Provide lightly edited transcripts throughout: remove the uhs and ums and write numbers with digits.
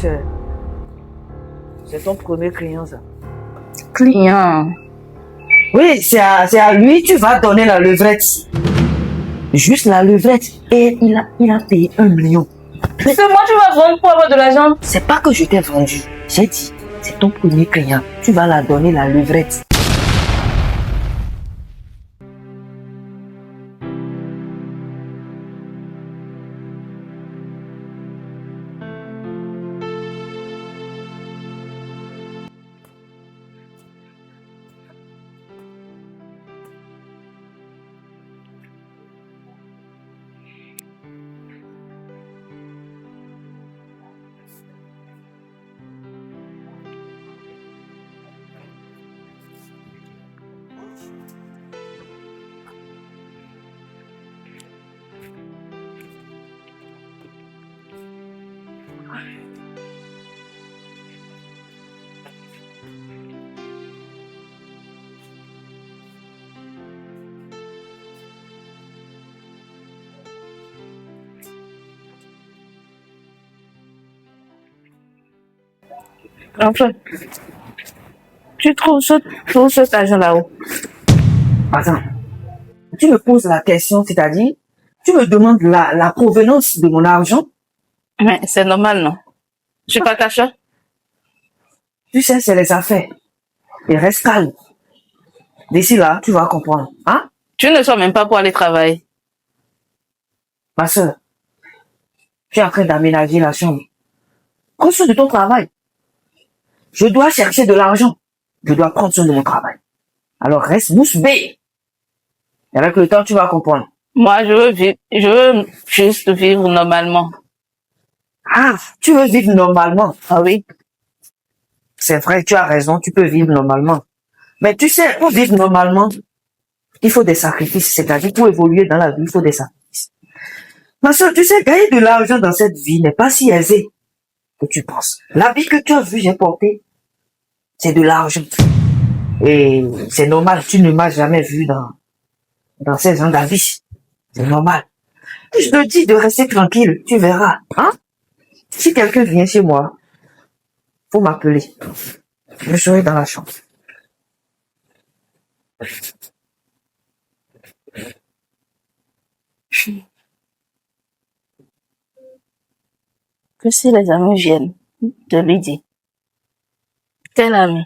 sais, c'est ton premier client, ça. Client. Oui, c'est à lui, tu vas donner la levrette. Juste la levrette. Et il a payé 1 million. C'est moi, tu vas vendre pour avoir de l'argent. C'est pas que je t'ai vendu. J'ai dit, c'est ton premier client. Tu vas la donner la levrette. Enfin, tu trouves cet argent là-haut? Attends. Tu me poses la question, c'est-à-dire, tu me demandes la provenance de mon argent. Mais c'est normal, non? Je suis pas cacheur. Tu sais, c'est les affaires. Et reste calme. D'ici là, tu vas comprendre. Hein? Tu ne sors même pas pour aller travailler. Ma soeur, tu es en train d'aménager la chambre. Prends soin de ton travail. Je dois chercher de l'argent. Je dois prendre soin de mon travail. Alors reste bouche bée. Et avec le temps, tu vas comprendre. Moi, je veux juste vivre normalement. Ah, tu veux vivre normalement. Ah oui? C'est vrai, tu as raison, tu peux vivre normalement. Mais tu sais, pour vivre normalement, il faut des sacrifices. C'est-à-dire, pour évoluer dans la vie, il faut des sacrifices. Ma soeur, tu sais, gagner de l'argent dans cette vie n'est pas si aisé que tu penses. La vie que tu as vue, j'ai portée, c'est de l'argent. Et c'est normal, tu ne m'as jamais vu dans ces gens d'avis. C'est normal. Je te dis de rester tranquille, tu verras. Hein? Si quelqu'un vient chez moi, faut m'appeler. Je serai dans la chambre. Que si les amis viennent, de lui dire. Quel ami?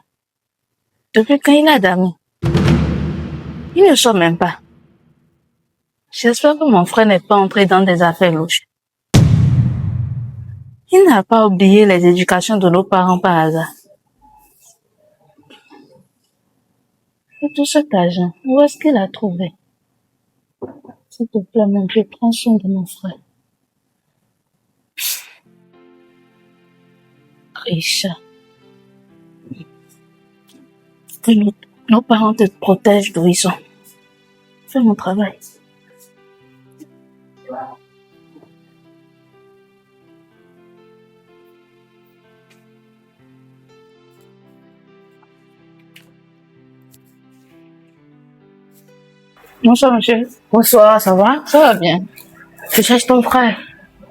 Depuis quand il a d'amis? Il ne sort même pas. J'espère que mon frère n'est pas entré dans des affaires louches. Il n'a pas oublié les éducations de nos parents par hasard. Et tout cet argent, où est-ce qu'il a trouvé? S'il te plaît, mon Dieu, prends soin de mon frère. Richard. Que nos parents te protègent d'où ils sont. Fais mon travail. Bonsoir, monsieur. Bonsoir, ça va? Ça va bien. Tu cherches ton frère?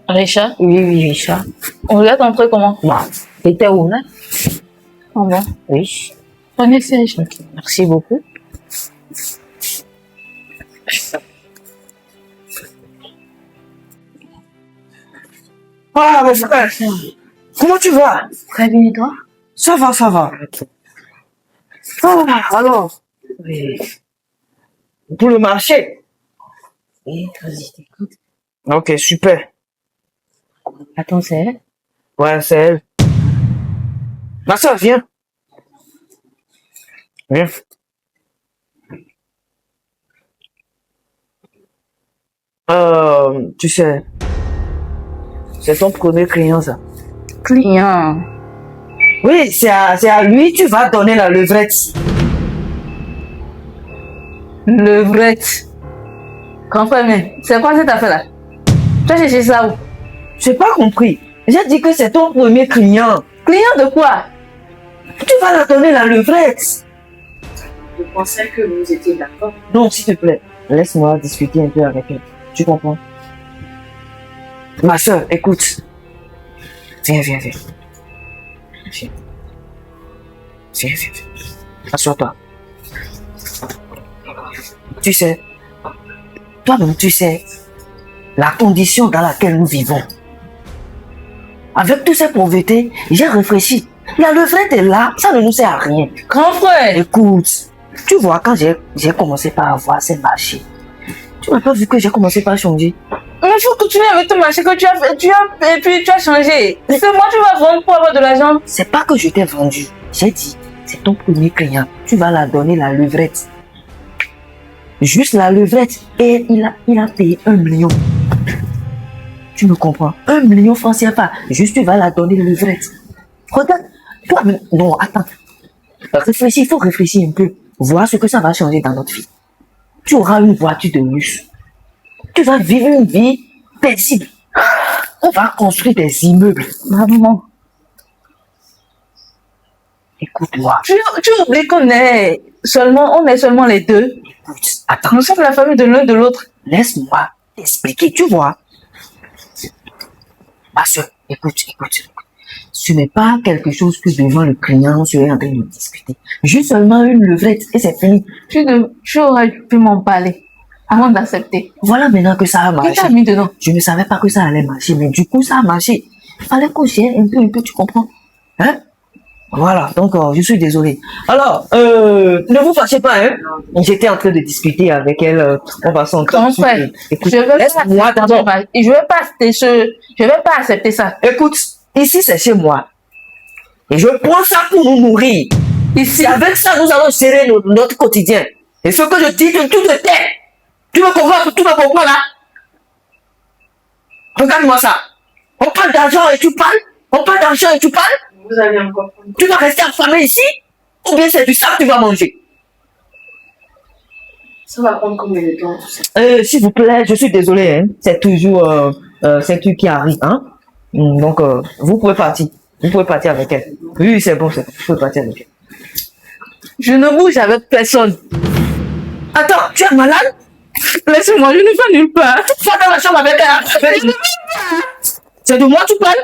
Richard? Oui, Richard. On vous êtes entré comment? Bon, t'étais où, là? En bas. Oui. Prenez siège. Ok, merci beaucoup. Ah, mon frère, comment tu vas? Très bien, et toi? Ça va, ça va. Ah, alors? Oui. Pour le marché? Oui, vas-y, t'écoute. Ok, super. Attends, c'est elle? Ouais, c'est elle. Ma soeur, viens. Viens. Tu sais, c'est ton premier client, ça. Client. Oui, c'est à lui, tu vas donner la levrette. Levrette. Comprenez. C'est quoi cette affaire-là? Tu as cherché ça où? J'ai pas compris. J'ai dit que c'est ton premier client. Client de quoi? Tu vas la donner la levrette. Je pensais que vous étiez d'accord. Non, s'il te plaît, laisse-moi discuter un peu avec elle. Tu comprends? Ma soeur, écoute. Viens. chérie. Viens. Assois-toi. Tu sais, toi-même, tu sais, la condition dans laquelle nous vivons. Avec toutes ces pauvretés, j'ai réfléchi. La levrette est là, ça ne nous sert à rien. Grand frère! Écoute, tu vois, quand j'ai commencé par avoir ces marchés, tu n'as pas vu que j'ai commencé par changer. Mais il faut continuer avec ton marché que tu as fait, et puis tu as changé. C'est moi, tu vas vendre pour avoir de l'argent. C'est pas que je t'ai vendu. J'ai dit, c'est ton premier client. Tu vas la donner la levrette. Juste la levrette. Et il a payé 1 million. Tu me comprends? 1 million francs CFA. Juste tu vas la donner la levrette. Regarde. Toi, non, attends. Réfléchis, il faut réfléchir un peu. Voir ce que ça va changer dans notre vie. Tu auras une voiture de luxe. Tu vas vivre une vie paisible. On va construire des immeubles. Maman. Écoute-moi. Tu oublies qu'on est seulement les deux. Écoute, attends. Nous sommes la famille de l'un de l'autre. Laisse-moi t'expliquer, tu vois. Ma soeur, écoute. Ce n'est pas quelque chose que devant le client, on serait en train de discuter. Juste seulement une levrette et c'est fini. Tu aurais pu m'en parler avant d'accepter. Voilà maintenant que ça a marché. Qu'est-ce que t'as mis dedans? Je ne savais pas que ça allait marcher, mais du coup, ça a marché. Il fallait qu'on gère un peu, tu comprends? Hein? Voilà, donc je suis désolé. Alors, ne vous fâchez pas, hein? J'étais en train de discuter avec elle, on va s'en Ton frère, écoute, je vais laisse-moi d'abord. je vais pas accepter ça. Écoute, ici c'est chez moi. Et je prends ça pour nous nourrir. Ici, avec ça, nous allons gérer notre quotidien. Et ce que je dis, tu te tais. Tu me comprends là? Regarde-moi ça. On parle d'argent et tu parles? On parle d'argent et tu parles? Vous allez encore prendre. Tu vas rester affamé ici? Ou bien c'est du sable que tu vas manger? Ça va prendre combien de temps? S'il vous plaît, je suis désolé, hein. C'est toujours c'est truc qui arrive, hein. Donc, vous pouvez partir. Vous pouvez partir avec elle. Oui, c'est bon, vous pouvez partir avec elle. Je ne bouge avec personne. Attends, tu es malade? Laisse-moi, je ne vais nulle part. Va dans la chambre avec elle. Je ne vais pas. C'est de moi tu parles?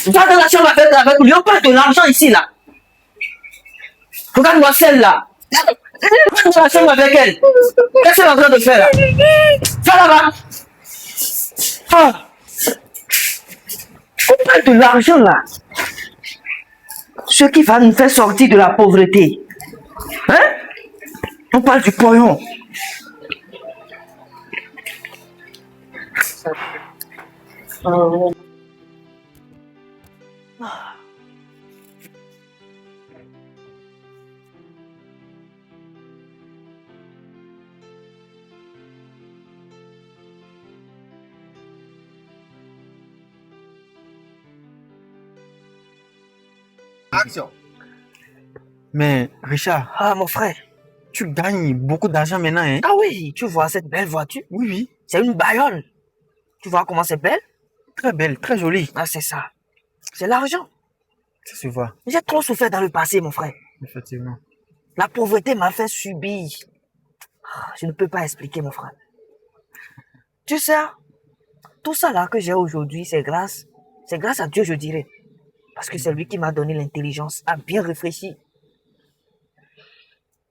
Va dans la chambre avec lui. On parle de l'argent ici, là. Regarde-moi celle-là. Va dans la chambre avec elle. Qu'est-ce qu'elle est en train de faire là? Va là-bas. Ah. On parle de l'argent là. Ce qui va nous faire sortir de la pauvreté. Hein? On parle du pognon. Action. Mais Richard, Ah, mon frère. tu gagnes beaucoup d'argent maintenant, hein? Ah oui, tu vois cette belle voiture? Oui, C'est une bagnole. Tu vois comment c'est belle? très belle, très jolie. Ah, c'est ça. C'est l'argent. Ça se voit, J'ai trop souffert dans le passé, mon frère. effectivement. La pauvreté m'a fait subir. Je ne peux pas expliquer, mon frère. Tu sais, tout ça là que j'ai aujourd'hui, c'est grâce à Dieu, je dirais. Parce que c'est lui qui m'a donné l'intelligence à bien réfléchir.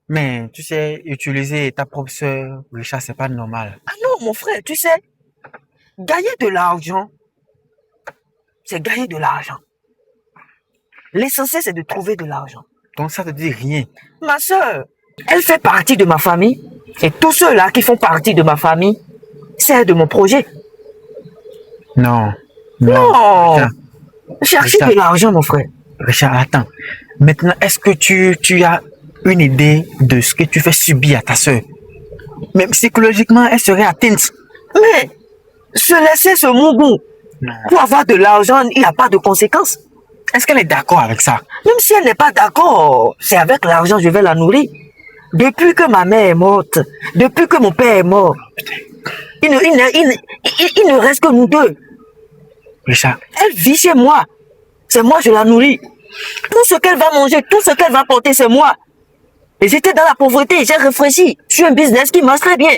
Mais tu sais, utiliser ta propre soeur, Richard, c'est pas normal. Ah non, mon frère, tu sais, gagner de l'argent, c'est gagner de l'argent. L'essentiel, c'est de trouver de l'argent. Donc ça te dit rien. Ma soeur, elle fait partie de ma famille. Et tous ceux-là qui font partie de ma famille, c'est de mon projet. Non. Non, Richard, chercher Richard. de l'argent, mon frère. Richard, attends. Maintenant, est-ce que tu as une idée de ce que tu fais subir à ta soeur? Même psychologiquement, elle serait atteinte. Mais se laisser ce mougou Non. pour avoir de l'argent, il n'y a pas de conséquences. Est-ce qu'elle est d'accord avec ça? Même si elle n'est pas d'accord, c'est avec l'argent je vais la nourrir. Depuis que ma mère est morte, depuis que mon père est mort, il ne reste que nous deux. Richard, Elle vit chez moi. C'est moi, je la nourris. Tout ce qu'elle va manger, tout ce qu'elle va porter, c'est moi. Et j'étais dans la pauvreté, j'ai réfléchi. Je suis un business qui marche très bien.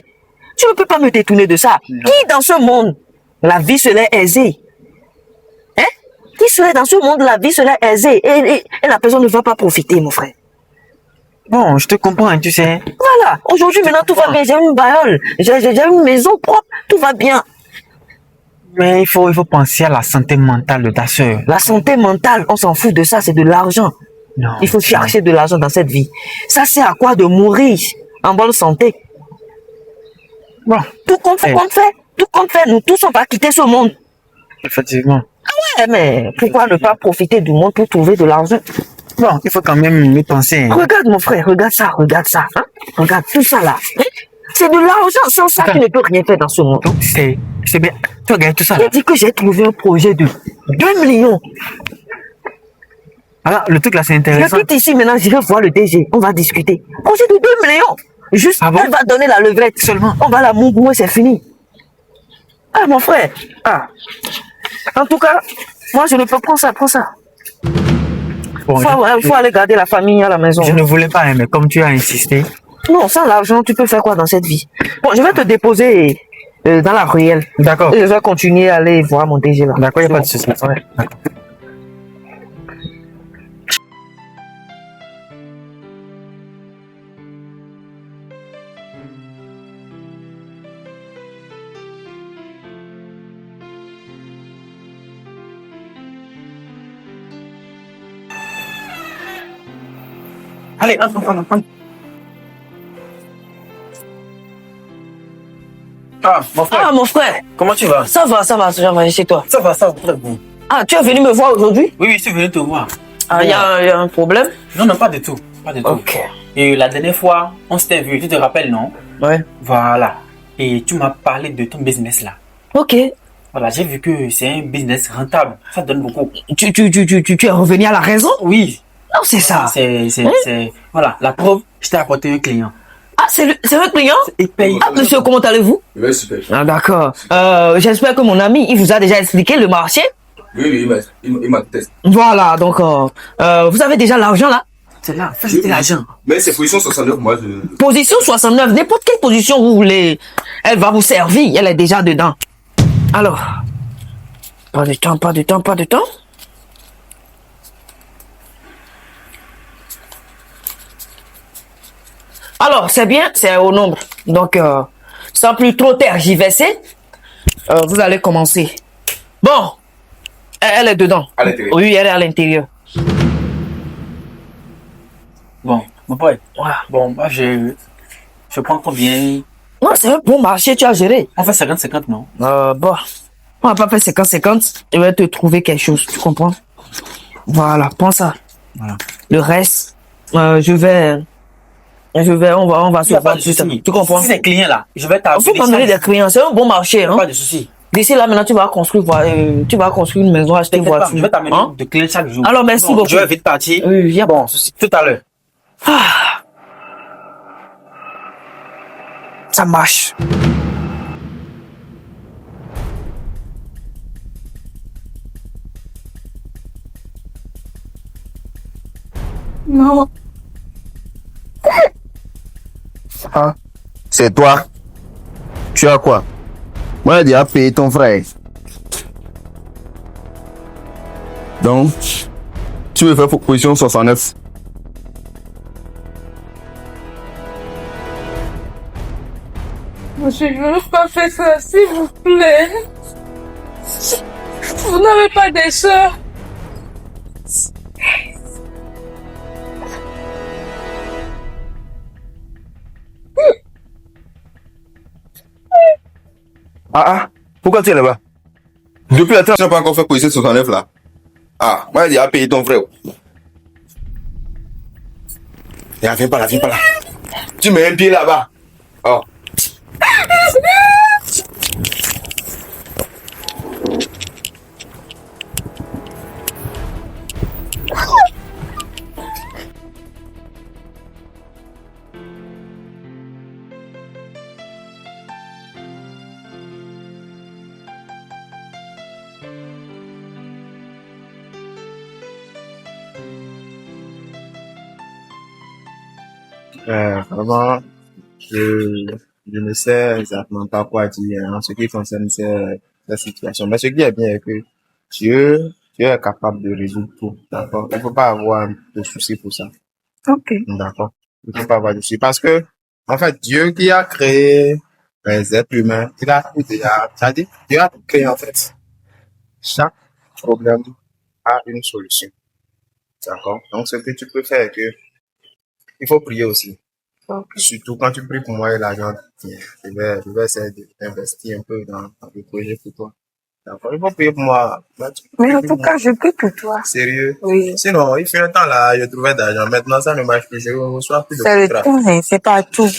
Tu ne peux pas me détourner de ça. Non. Qui dans ce monde, la vie serait aisée? Hein? Qui serait dans ce monde, la vie serait aisée et la personne ne va pas profiter, mon frère. Bon, je te comprends, tu sais. Voilà. Aujourd'hui, maintenant, tout va bien. J'ai une bagnole. J'ai une maison propre. Tout va bien. Mais il faut penser à la santé mentale de ta soeur. La santé mentale, on s'en fout de ça, c'est de l'argent. Non. Il faut chercher de l'argent dans cette vie. Ça sert à quoi de mourir en bonne santé? Bon. Tout compte fait, tout compte fait. Nous tous, on va quitter ce monde. Effectivement. Ouais, mais pourquoi ne pas profiter du monde pour trouver de l'argent? Bon, il faut quand même y penser. Regarde, mon frère, regarde ça. Hein? Regarde tout ça là. C'est de l'argent. Sans ça, tu ne peux rien faire dans ce monde. Donc, c'est bien. Tu as gagné tout ça là. J'ai dit que j'ai trouvé un projet de 2 millions. Alors, le truc là, c'est intéressant. Je quitte ici maintenant, je vais voir le DG. On va discuter. Projet de 2 millions. Juste, Ah bon? elle va donner la levrette. Seulement. On va la moubouer, c'est fini. Ah, mon frère. Ah. En tout cas, moi, je ne peux prendre ça. Prends ça. Bon, Faut aller garder la famille à la maison. je ne voulais pas, hein, mais comme tu as insisté. Non, sans l'argent, tu peux faire quoi dans cette vie? Bon, je vais te déposer dans la ruelle. D'accord. Et je vais continuer à aller voir mon DG là. D'accord, il n'y a pas de souci. Ouais. D'accord. Allez, entre. Ah, mon frère. Ah, mon frère. Comment tu vas? Ça va, je vais chez toi. Ça va, très bien. Ah, tu es venu me voir aujourd'hui? Oui, je suis venu te voir. Ah, il y a un problème? Non, pas du tout. Pas du tout. Ok. Et la dernière fois, on s'était vu, tu te rappelles, non? Ouais. Voilà. Et tu m'as parlé de ton business là. Ok. Voilà, j'ai vu que c'est un business rentable. Ça donne beaucoup. Tu es revenu à la raison? Oui. Non, c'est ça. Voilà, la preuve, je t'ai apporté un client. Ah, c'est un client? Il paye. Ah, monsieur, comment allez-vous? Oui, super. Ah, d'accord. J'espère que mon ami, il vous a déjà expliqué le marché. Oui, il m'a testé. Voilà, donc, vous avez déjà l'argent là? C'est là, fais l'argent. Mais c'est position 69, moi, je... Position 69, n'importe quelle position vous voulez. Elle va vous servir, elle est déjà dedans. Alors, pas de temps. Alors, c'est bien, c'est au nombre. Donc, sans plus trop tergiverser, vous allez commencer. Bon, elle est dedans. À l'intérieur. Oui, elle est à l'intérieur. Bon, mon pote. Voilà. Bon, moi, je prends combien? Non, c'est un bon marché, tu as géré. On fait 50-50, non? Bon, on va pas faire 50-50. Je vais te trouver quelque chose, tu comprends? Voilà, prends ça. Voilà. Le reste, on va se voir plus tard. Tu comprends? Si c'est client là, je vais Il t'appeler. faut pas donner des clients, c'est un bon marché, hein. Pas de souci. D'ici là, maintenant, tu vas construire une maison, acheter une T'inquiète pas, voiture. je vais t'amener Hein? de clients chaque jour. Alors, merci beaucoup. Je vais vite partir. Oui, viens. Bon, tout à l'heure. Ça marche. Non. Ah, c'est toi. Tu as quoi? Moi, j'ai déjà payé ton frère. Donc, tu veux faire position 69. Monsieur, je ne veux pas faire ça, s'il vous plaît. Vous n'avez pas des soeurs. Pourquoi tu es là-bas? Depuis la temps, Tu n'as pas encore fait position 69, là. Ah, moi, j'ai déjà payé ton frère. Viens pas là. Tu mets un pied là-bas. Oh. Vraiment, je ne sais exactement pas quoi dire en ce qui concerne cette situation. Mais ce qui est bien est que Dieu Tu es capable de résoudre tout, d'accord? Il ne faut pas avoir de soucis pour ça, Ok. d'accord? Il ne faut pas avoir de soucis parce que, en fait, Dieu qui a créé les êtres humains, il a tout déjà, c'est-à-dire, Dieu a tout créé, en fait. Chaque problème a une solution, d'accord? Donc, ce que tu peux faire, c'est que, il faut prier aussi. Ok. Surtout quand tu pries pour moi et l'argent, tiens, je vais essayer d'investir un peu dans le projet pour toi. D'accord? Il faut prier pour moi. Bah, tu peux Mais prier en pour tout moi. cas, je prie pour toi. Sérieux? Oui. Sinon, il fait un temps là, je trouvais d'argent. Maintenant, ça ne marche plus. Je reçois plus de C'est le contrat. tout, mais c'est pas tout.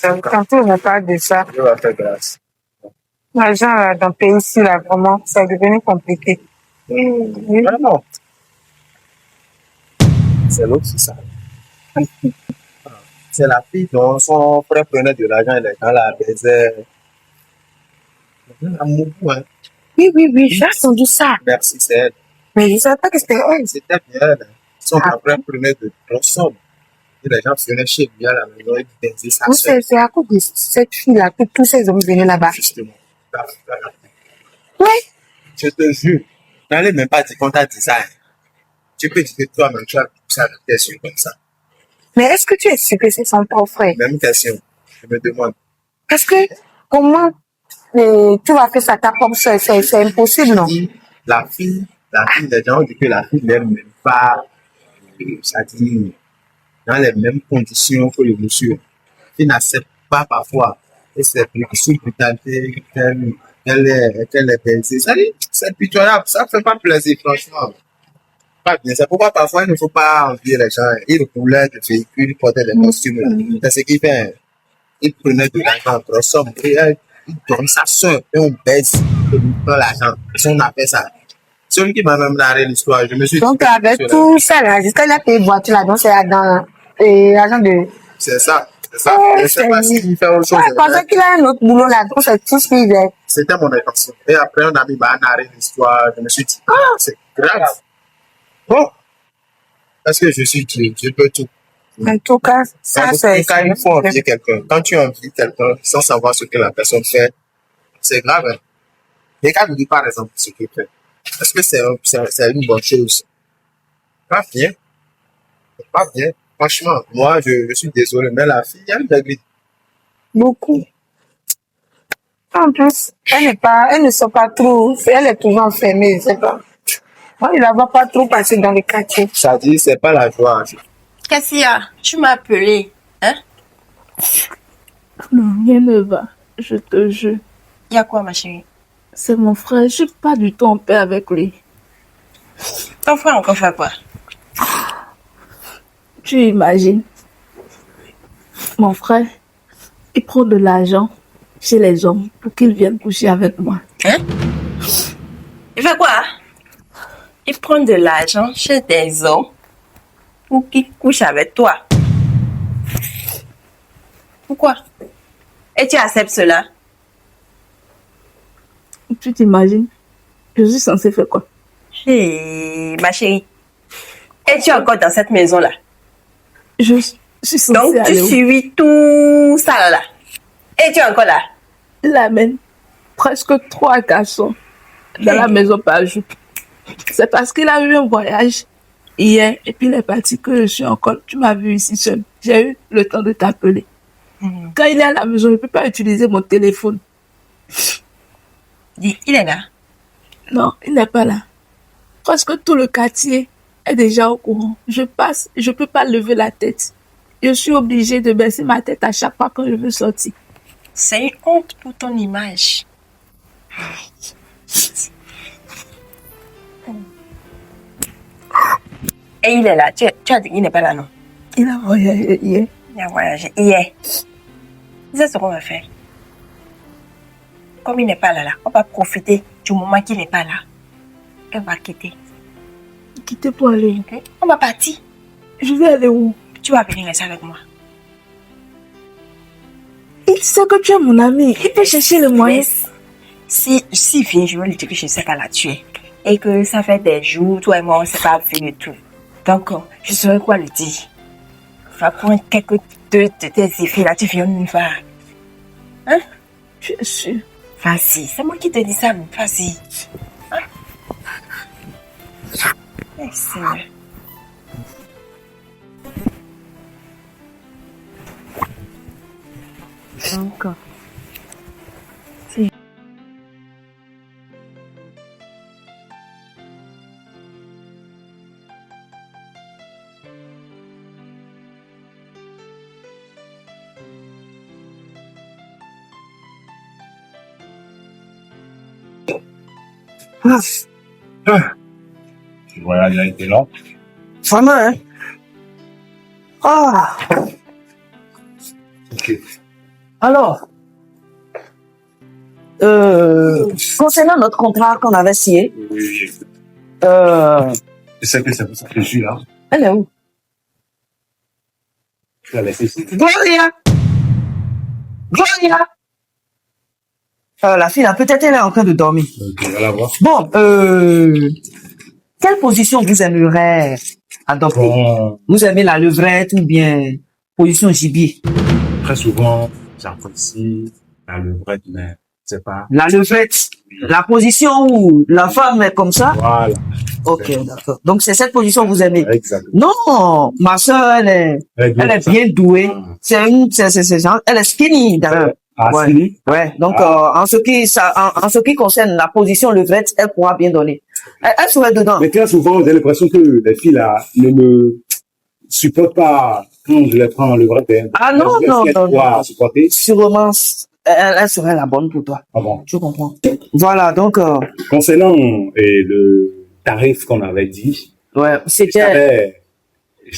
Tantôt, on parle de ça. Dieu va faire grâce. L'argent, là, dans le pays ici, là, vraiment, c'est devenu compliqué. Oui. Vraiment. C'est l'autre, c'est ça. C'est la fille dont son frère prenait de l'argent et les gens la baisaient. Amour, hein. Oui, j'ai entendu ça. Merci, c'est elle. Mais je ne savais pas que c'était elle. C'était bien elle. Son Ah. frère prenait de grosses sommes. Et les gens venaient chez lui à la maison et baisaient sa Oui, soeur. c'est à cause de cette fille-là que tous ces hommes venaient là-bas. Justement. Oui. Je te jure, n'allez même pas dire qu'on t'a dit ça. Hein. Tu peux dire que toi-même, tu as poussé avec tes yeux comme ça. Mais est-ce que tu es sûr que c'est son propre frère? Même question, je me demande. Parce que, comment tu vas faire ça à ta propre soeur? C'est impossible, non? La fille, les gens ont dit que la fille n'aime même pas, c'est-à-dire, dans les mêmes conditions que le monsieur. Il n'accepte pas parfois. Et c'est sous brutalité qu'elle est baisée. C'est pitoyable, ça ne fait pas plaisir, franchement. Pas bien. C'est pourquoi parfois il ne faut pas envier les gens. Il roulait de véhicules, il portait des costumes. C'est ce qu'il fait. Il prenait de l'argent en grosse somme et il donne sa soeur et on baisse et il prend l'argent. Si on appelle ça. Celui qui m'a même narré l'histoire, je me suis dit. Donc, avec tout ça, là, jusqu'à la paye voiture, là, donc c'est dans l'argent de. C'est ça. C'est ça. Oh, Je ne sais pas s'il fait autre chose. Ouais, parce qu'il a un autre boulot là, donc c'est tout ce qu'il fait. C'était mon intention. Et après, un ami m'a narré l'histoire. Je me suis dit, c'est grave. Bon. Parce que je suis Dieu, je peux tout. En tout cas, ça, c'est. Quand il faut envier quelqu'un, quand tu envies quelqu'un sans savoir ce que la personne fait, c'est grave. Hein? Les gars ne disent par exemple ce qu'il fait. Est-ce que c'est une bonne chose? Pas bien. Pas bien. Franchement, moi, je suis désolé, mais la fille, elle me dit. Beaucoup. En plus, elle ne sort pas trop, elle est toujours enfermée, je sais pas. Moi, il la voit pas trop passer dans les quartiers. Ça dit, c'est pas la joie. Qu'est-ce qu'il y a? Tu m'as appelé, hein? Non, rien ne va. Je te jure. Il y a quoi, ma chérie? C'est mon frère. Je suis pas du tout en paix avec lui. Ton frère encore fait quoi? Tu imagines? Mon frère, il prend de l'argent chez les hommes pour qu'ils viennent coucher avec moi. Hein? Il fait quoi? Il prend de l'argent chez des hommes pour qu'ils couchent avec toi. Pourquoi? Et tu acceptes cela? Tu t'imagines? Je suis censée faire quoi? Hé, ma chérie. Et tu es encore dans cette maison-là? Je suis censée Donc, tu aller où? suis tout ça là. Et tu es encore là? Il amène presque 3 garçons dans la maison par jour. C'est parce qu'il a eu un voyage hier et puis il est parti que je suis encore. Tu m'as vu ici seule. J'ai eu le temps de t'appeler. Quand il est à la maison, je ne peux pas utiliser mon téléphone. Dis, il est là. Non, il n'est pas là. Presque tout le quartier est déjà au courant. Je passe, je ne peux pas lever la tête. Je suis obligée de baisser ma tête à chaque fois quand je veux sortir. C'est une honte pour ton image. Et il est là. Tu as dit qu'il n'est pas là, non? Il a voyagé hier. Il a voyagé hier. C'est ce qu'on va faire. Comme il n'est pas là, on va profiter du moment qu'il n'est pas là. On va quitter. Quitter pour aller où? Okay? On va partir. Je vais aller où? Tu vas venir rester avec moi. Il sait que tu es mon ami. Il peut chercher le moyen. Si vient, je vais lui dire que je ne sais pas la tuer. Et que ça fait des jours, toi et moi, on ne s'est pas vu du tout. Donc, je saurais quoi lui dire. Va prendre quelques de tes effets là, tu viens nous voir. Hein? Tu es sûr? Vas-y, c'est moi qui te dis ça, vas-y. Hein? Merci. Donc, Le voyage a été long. Vraiment, hein? Ah! Ok. Alors, concernant notre contrat qu'on avait signé, Oui, j'ai- euh, je sais que c'est pour ça que je suis là. elle est où? Je l'ai laissé ici. Gloria! Gloria! La fille, là, peut-être elle est en train de dormir. Ok, on va la voir. Bon, quelle position vous aimeriez adopter? Bon, Vous aimez la levrette ou bien position gibier? très souvent, j'apprécie la levrette, mais c'est pas. La levrette, la position où la femme est comme ça? Voilà. Ok, d'accord. Donc c'est cette position que vous aimez? Exactement. Non, ma soeur, elle est bien douée. Elle est skinny d'ailleurs. Ah, Ouais. si. Ouais. Donc en ce qui concerne la position levrette, elle pourra bien donner. Elle serait dedans. Mais très souvent, j'ai l'impression que les filles là ne me supportent pas quand je les prends en levrette. Ah non, non, non, non. Supporter. Sûrement, elle serait la bonne pour toi. Ah bon. Tu comprends? Voilà. Donc Concernant le tarif qu'on avait dit, ouais, je c'était.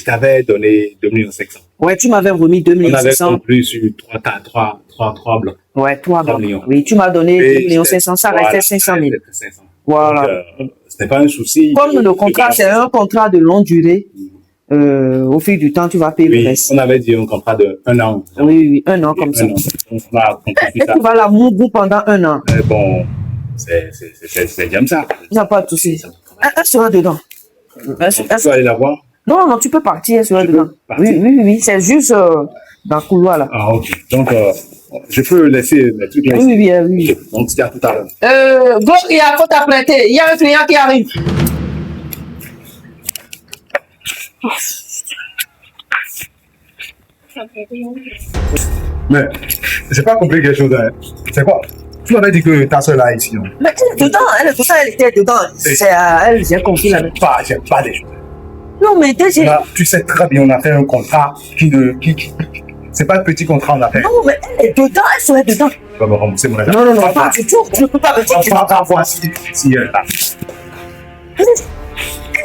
t'avais donné 2500. Ouais, tu m'avais remis On avait 2600. conclu sur 3 blocs. Ouais, 3 3 blocs. millions. Oui, tu m'as donné Et 2 millions 500, ça voilà, restait 500 000. c'était 500. Voilà. Donc, c'était pas un souci. Comme le contrat, c'est un contrat de longue durée, au fil du temps, tu vas payer le Oui, reste. on avait dit un contrat de 1 an. Oui, oui, 1 an comme ça. Un an. Donc, on a conclu Et ça. tu vas la moudre pendant 1 an. Mais bon, c'est comme ça. Il n'y a pas de souci. Elle sera dedans. Tu peux aller la voir? Non, non, tu peux partir, elle sera Tu dedans. peux partir. Oui, oui, oui, c'est juste dans le couloir là. Ah, ok. Donc, je peux laisser les trucs là. Oui, oui, oui, oui. Ok. Donc, c'était à tout à l'heure. Gloria, faut t'apprêter. Il y a un client qui arrive. Mais, j'ai pas compris quelque chose. Hein. C'est quoi? Tu m'avais dit que ta soeur là est ici. Non? Mais elle est dedans, elle est tout ça, elle était dedans. C'est à elle, j'ai compris la même. J'aime pas des choses. Non, mais déjà. Là, tu sais très bien, on a fait un contrat c'est pas un petit contrat, on a fait. Non, mais elle est dedans, elle serait dedans. Tu vas me rembourser mon argent. Non, non, non, pas du tout. Tu ne peux pas me dire. On va voir si elle est là. Elle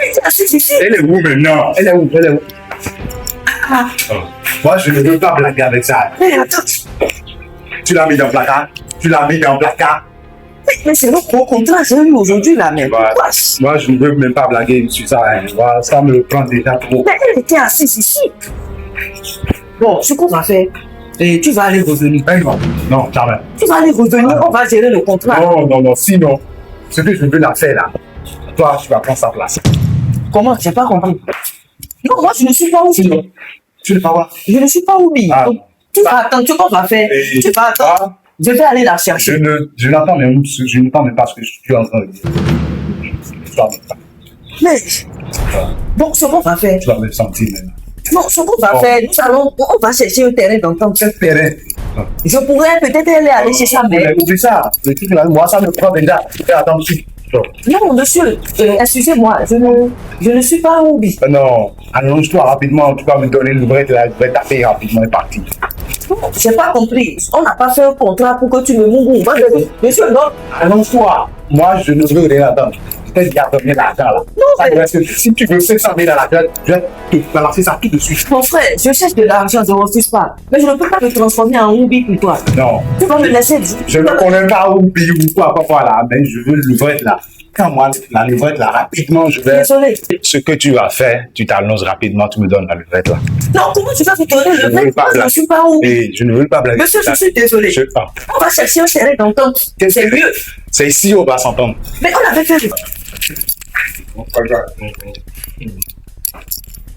est assise ici. Elle est où maintenant? Elle est où? Elle est où? Ah, Oh. Moi, je ne veux pas blaguer avec ça. mais attends. Tu l'as mis dans le placard? Tu l'as mis dans le placard? Mais c'est le gros contrat, j'ai eu aujourd'hui là, mais. Bah, Quoi? moi, je ne veux même pas blaguer sur ça. Hein. Voilà, ça me prend déjà trop. Mais elle était assise ici. Bon, ce qu'on va faire, tu vas aller revenir. Hein, non, jamais. Tu vas aller revenir, on va gérer le contrat. Non, non, non. Sinon, ce que je veux la faire là, toi, tu vas prendre sa place. Comment? J'ai pas compris. Non, moi je ne suis pas oublié. Tu ne vas pas voir? Je ne suis pas oublié. Ah. Tu vas attendre, tu qu'on va faire. Et- Tu vas attendre. Je vais aller la chercher. Je n'entends même pas ce que tu es en train de dire. Tu vas Mais, bon, ce qu'on va faire. tu vas me sentir maintenant. Non, ce qu'on va Oh. faire, on va chercher un terrain d'entente. Quel terrain? Je pourrais peut-être aller chez sa mère. Mais oublie ça. Le truc là, moi, ça me prend déjà. Fais attention. Non, monsieur, excusez-moi, je ne suis pas oublié. Non, annonce-toi rapidement. Tu vas me donner le vrai, je vais taper rapidement et partir. Non, j'ai pas compris. On n'a pas fait un contrat pour que tu me mourres. Moi, monsieur, non. Annonce-toi. Moi, je ne veux rien attendre. Je t'ai déjà donné l'argent là. Ça mais- reste que si tu veux 500 000 à la tête, je vais te balancer ça tout de suite. Mon frère, je cherche de l'argent, je ne refuse pas. Mais je ne peux pas me transformer en oubi pour toi. Non, Tu vas me laisser. je ne connais pas où payer ou quoi, parfois là, mais je veux le levrette là. Quand moi, la levrette là, rapidement, je vais. Désolé. Ce que tu vas faire, tu t'annonces rapidement, tu me donnes la levrette là. Non, comment tu vas te donner Je le ne veux vrai? pas Moi, je ne blaguer. suis pas oubi. Et je ne veux pas blaguer. Monsieur, je suis désolé. Ah, On va chercher un terrain d'entente. C'est mieux. c'est ici on va s'entendre. Mais on avait fait.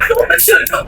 Non, monsieur, non.